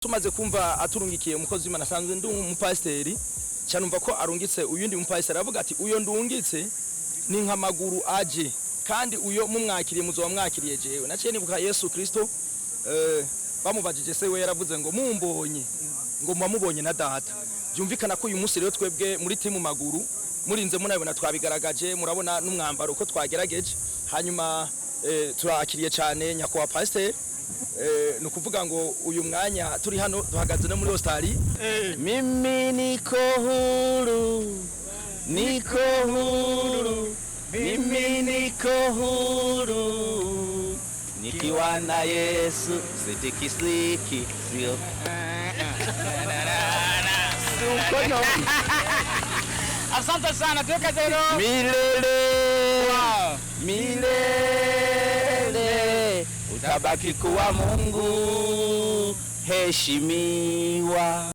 tumaze kumva aturungikiye umukozi w'Imana asanzwe ndi umupasiteri cyane umva ko arungitse uyundi mupasiteri avuga ati uyo ndungitse ni nka Maguru aje kandi uyo mumwakiriye muzo wamwakiriye jewe naciye nibuka Yesu Kristo bamubajije se we yaravuze ngo mumbonye ngo mumubonye na data byumvikana ko uyu munsi rero twebwe muri timu Maguru murinze munabona twabigaragaje murabona n'umwambaro ko twagerageje hanyuma turakiriye cyane nyakwa pasiteri nukuvuga ngo uyu mwanya turi hano duhagaze no muri Australia mimi niko huru mimi niko huru nikiwa na Yesu sitikisiki sio ukono asante sana tuweka zero milele wow. Milele utabaki kuwa Mungu heshimiwa.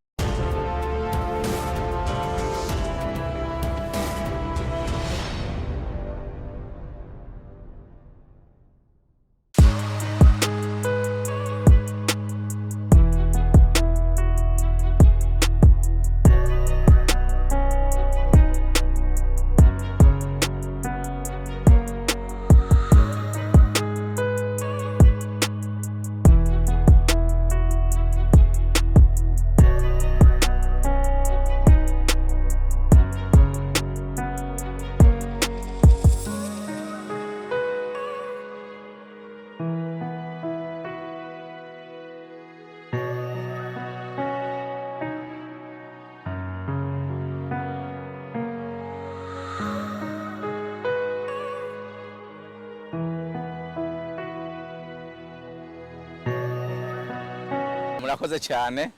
Murakoze cyane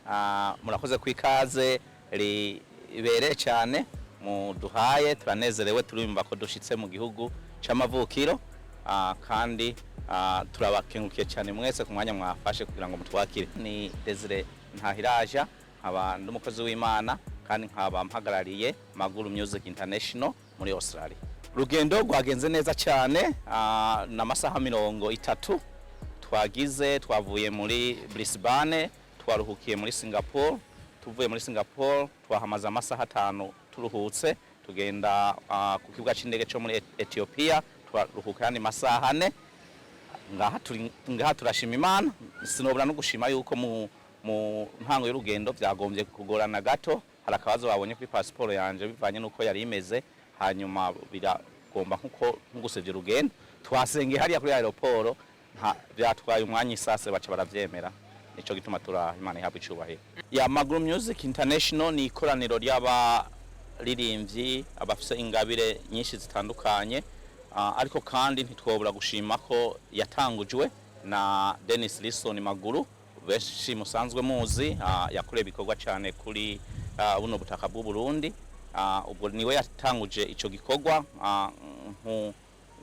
murakoze kwikaze ribere cyane muduhaye turanezerewe turumva ko dushitse mu gihugu c'amavukiro kandi turabakengukiye cyane mwese ku mwanya mwafashe kugira ngo mutwakire. Ni Désiré NTAHIRAJA nkaba ndumukozi w'Imana kandi nkaba mpagarariye Maguru Music International muri Australia. Rugendo rwagenze neza cyane na masaha 30 twavuye muri Brisbane twaruhukiye muri Singapore tuvuye muri Singapore twahamaza amasaha 5 turuhutse tugenda ku kibuga c'indege cyo muri Ethiopia twaruhuka yani masaha 4 ngaha turashima Imana sinobura no gushima yuko mu ntango y'urugendo byagombye kugorana gato harakabazo babonye kuri passport yanje bivanye nuko yari imeze hanyuma biragomba nkuko ngusevye urugendo twasengeye hariya kuri aeroport byatwaye umwanya isase baca baravyemera nico gituma Imana ihabwa icubahiro. Ya Maguru Music International ni ikoraniro ry'abaririmbyi abafise ingabire nyinshi zitandukanye ariko kandi ntitwobura gushima ko yatangujwe na Denis Lison Maguru benshi musanzwe muzi yakoreye bikorwa cyane kuri buno butaka bw'u Burundi ubwo niwe yatanguje ico gikorwa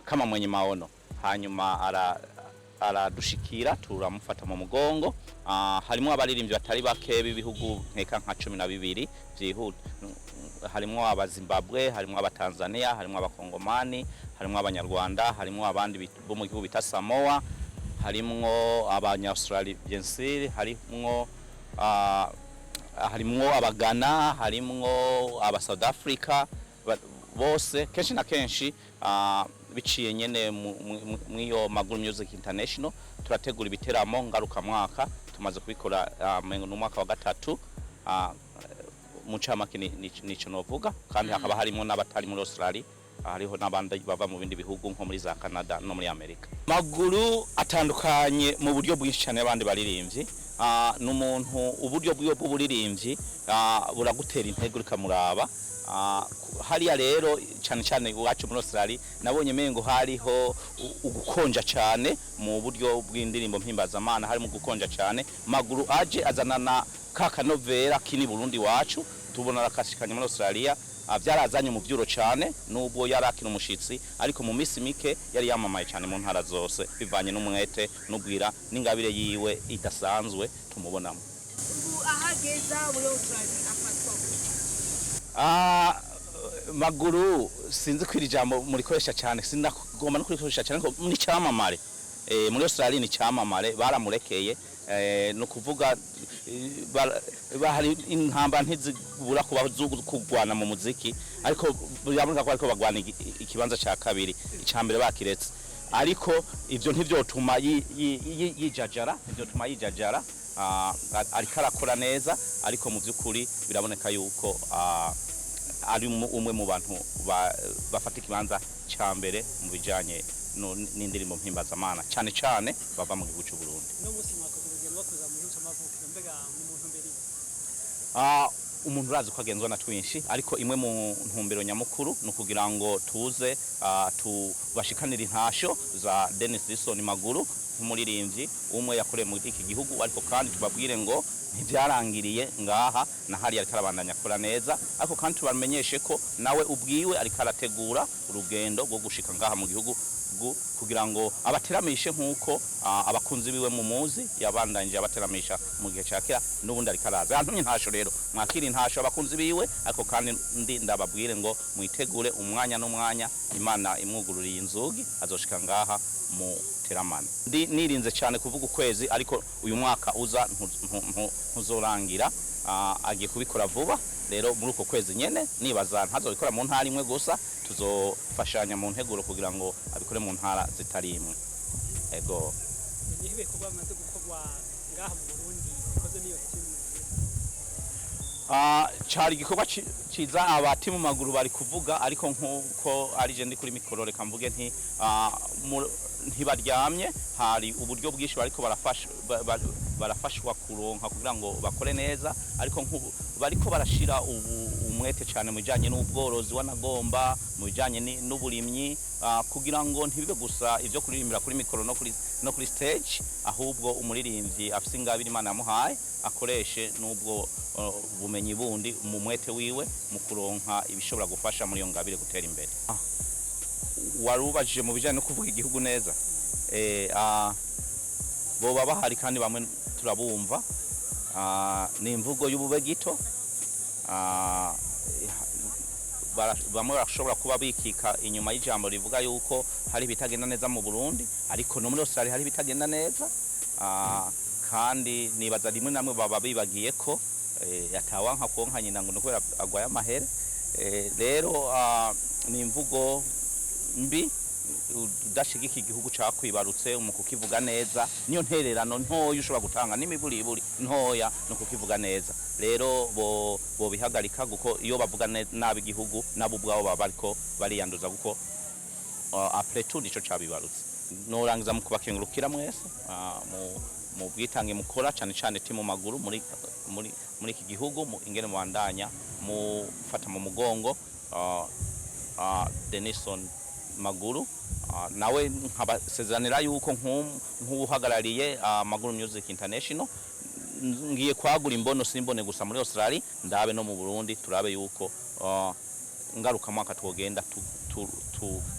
kama mwenye maono hanyuma aradushikira turamufata mu mugongo harimo abaririmbyi batari bake b'ibihugu nkeka nka 12 byihuta harimo abazimbabwe harimo abatanzania harimo abakongomani harimo abanyarwanda harimo abandi bo mu gihugu bita Samoa harimo abanya-Australia byensiri harimo abagana harimo aba South Africa bose kenshi na kenshi biciye nyene mwiyo Maguru Music International turategura ibiteramo ngaruka mwaka tumaze kubikora mu mwaka wa gatatu mu camake nico novuga kandi hakaba harimo n'abatari muri Australia hariho n'abandi bava mu bindi bihugu nko muri za Canada no muri Amerika. Maguru atandukanye mu buryo bwinshi cyane abandi baririmbyi n'umuntu uburyo bw'uburirimbyi buragutera intege ukamuraba hariya rero cyane iwacu muri Australia nabonye mengo hariho ugukonja cyane mu buryo bw'indirimbo mpimbazamana harimo gukonja cyane Maguru aje azanana kakanovera kini Burundi wacu tubona rakashikanye muri Australia byarazanye mu byuro cyane nubwo yarakina umushitsi ariko mu misi mike yari yamamaye cyane mu ntara zose bivanye n'umwete n'ubwira n'ingabire yiwe idasanzwe tumubonamo. Ahageza muri Australia afatwa Maguru sinzi kwiri jambo muri koresha cyane sinagomba no kurikoresha cyane ko muri cyamamare muri Australia ni cyamamare baramurekeye no kuvuga bahari intamba ntizibura kuba kugwana mu muziki ariko biraboneka ko ariko bagwana ikibanza ca kabiri icambere bakiretse ariko ivyo ntivyotuma yijajara ariko arakora neza ariko mu vy'ukuri biraboneka yuko ari umwe mu bantu bafata ikibanza cambere mu bijanye n'indirimbo mpimbazamana cyane cyane bava mu gihugu cy'u Burundi. No musi mwakoze urugendo bakuza mu gihugu cy'amavuko mbega umuntu mbere. Umuntu urazi ko agenzwa na twinshi ariko imwe mu ntumbero nyamukuru no kugira ngo tuze tubashikanira intasho za Denis Lison Maguru umuririmvyi umwe yakoreye mu iki gihugu ariko kandi tubabwire ngo ntibyarangiriye ngaha na hari ariko arabandanya akora neza ariko kandi tubamenyeshe ko nawe ubwiwe ariko arategura urugendo rwo gushika ngaha mu gihugu kugira ngo abateramishe nkuko abakunzi biwe mu muzi yabandanje abateramisha mu gihe cyakira n'ubundi ariko araza yantumye ntasho rero mwakira intasho abakunzi biwe ariko kandi ndababwire ngo mwitegure umwanya n'umwanya Imana imwugururiye inzugi azoshika ngaha mu teramana nirinze cyane kuvuga ukwezi ariko uyu mwaka uza ntuzorangira agiye kubikora vuba rero muri uko kwezi nyene nibaza ntazobikora mu ntara imwe gusa tuzofashanya mu nteguro kugira ngo abikore mu ntara zitari imwe ego nihibe kuba amaze gukorwa ngaha mu Burundi ikoze niyo timu cari igikorwa ciza abati mu maguru bari kuvuga ariko nkuko ari je ndi kuri mikoro reka mvuge ntibaryamye hari uburyo bwinshi bariko barafashwa kuronka kugira ngo bakore neza ariko bariko barashira umwete cyane mu bijanye n'ubworozi wanagomba mu bijanye n'uburimyi kugira ngo ntibibe gusa ivyo kuririmbira kuri mikoro no kuri stage ahubwo umuririmvyi afise ingabire Imana yamuhaye akoreshe n'ubwo bumenyi bundi mu mwete wiwe mu kuronka ibishobora gufasha muri iyo ngabire gutera imbere warubajije mu bijanye no kuvuga igihugu neza boba bahari kandi bamwe turabumva ni imvugo y'ubube gito bamwe barashobora kuba bikika inyuma y'ijambo rivuga yuko hari bitagenda neza mu Burundi ariko no muri Australia hari bitagenda neza kandi nibaza rimwe namwe baba bibagiye ko yatawanka konka nyina ngo nuko agwaye amahere rero ni imvugo mbi udashigika igihugu cakwibarutse mu kukivuga neza niyo ntererano ntoya ushobora gutanga n'imiburiburi ntoya no kukivuga neza rero bo bihagarika guko iyo bavuga nabi igihugu nabo ubwabo baba ariko bariyanduza guko après tout nico cabibarutse norangiza mu kubakengurukira mwese mu bwitange mukora cyane cyane timu Maguru muri iki gihugu ingene mwandanya mu fata mu mugongo Denison Maguru nawe nkabasezanira yuko nk'uhagarariye Maguru Music International ngiye kwagura imbono simbone gusa muri Australia ndabe no mu Burundi turabe yuko ngaruka mwaka twogenda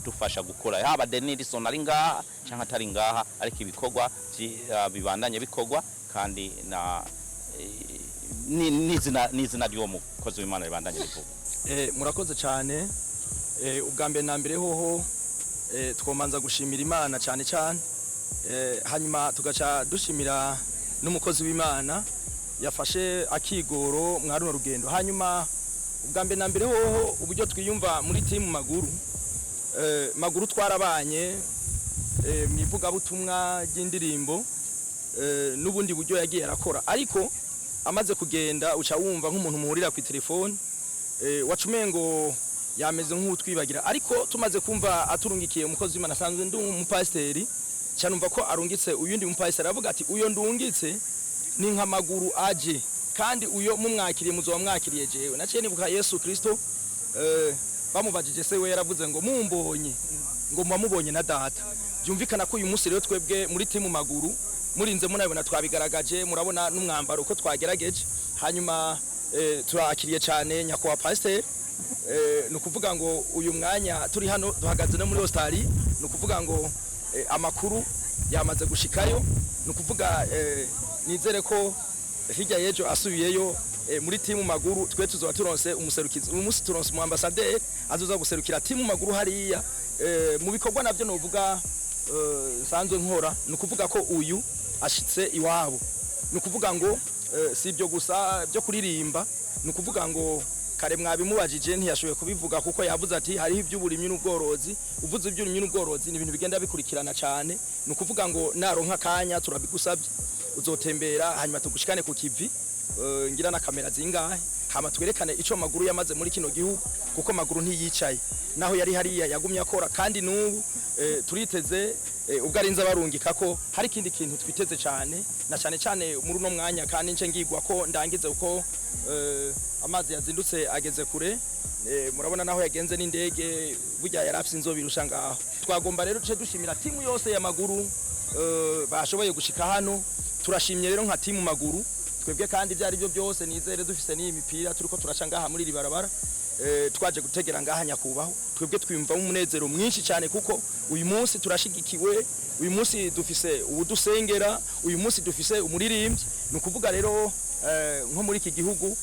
tufasha gukora haba Denis ari ngaha cyangwa atari ngaha ariko ibikorwa bibandanye bikorwa kandi nizina ry'uwo mukozi w'Imana bibandanye bikorwa murakoze cyane ubwa mbere na mbere hoho twomanza gushimira Imana cyane cyane hanyuma tugaca dushimira n'umukozi w'Imana yafashe akigoro mwaruno rugendo hanyuma ubwa mbere na mbere hoho uburyo twiyumva muri timu Maguru twarabanye mwivuga butumwa ry'indirimbo n'ubundi buryo yagiye arakora ariko amaze kugenda uca wumva nk'umuntu muhurira ku telefone wacumengo yameze nk'utwibagira ariko tumaze kumva aturungikiye umukozi w'Imana asanzwe ndi umupasiteri cyanumva ko arungitse uyundi mupasiteri avuga ati uyo ndungitse ni nka Maguru aje kandi uyo mumwakiriye muzo mwakiriye jewe naciye nibuka Yesu Kristo bamubajije se we yaravuze ngo mumbonye ngo mumubonye na data byumvikana ko uyu munsi rero twebwe muri timu Maguru murinze munabona twabigaragaje murabona n'umwambaro uko twagerageje hanyuma turakiriye cyane nyakwa pasiteri nukuvuga ngo uyu mwanya turi hano duhagaze no muri Australia nukuvuga ngo amakuru yamaze gushikayo nukuvuga nizere ko hirya yejo asubiyeyo muri timu Maguru twe tuzoba turonse umuserukizi umunsi turonse mu ambassadeur azoza guserukira timu Maguru hariya mu bikorwa navyo novuga sanzwe nkora nukuvuga ko uyu ashitse iwabo nukuvuga ngo si ibyo gusa byo kuririmba ni ukuvuga ngo kare mwabimubajije ntiyashoboye kubivuga kuko yavuze ati hariho iby'uburimyi n'ubworozi. Uvuze iby'uburimyi n'ubworozi ni ibintu bigenda bikurikirana cyane. Ni ukuvuga ngo naronka akanya turabigusabye uzotembera hanyuma tugushikane ku kivi ngira na kamera zingahe hama twerekane ico Maguru yamaze muri kino gihugu kuko Maguru ntiyicaye naho yari hariya yagumye akora kandi n'ubu turiteze ubwo arinze barungika ko hari ikindi kintu twiteze cyane na cyane muri uno mwanya kandi nce ngigwa ko ndangize uko amazi yazindutse ageze kure. Murabona naho yagenze n'indege burya yarafise inzobirusha ngaho. Twagomba rero duce dushimira timu yose ya Maguru bashoboye gushika hano. Turashimye rero nka timu Maguru twebwe kandi byari byo byose nizere dufise n'iyi mipira turiko turaca ngaha muri ribarabara twaje gutegera ngaha nyakubaho. Twebwe twimva umunezero mwinshi cyane kuko uyu munsi turashigikiwe, uyu munsi dufise ubudusengera, uyu munsi dufise umuririmvyi. Ni ukuvuga rero nko muri iki gihugu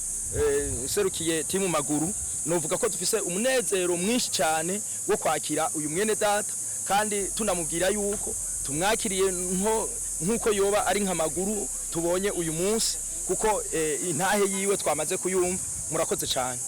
serukiye timu Maguru novuga ko dufise umunezero mwinshi cyane wo kwakira uyu mwene data kandi tunamubwira yuko tumwakiriye nkuko yoba ari nka Maguru tubonye uyu munsi kuko intahe yiwe twamaze kuyumva. Murakoze cyane.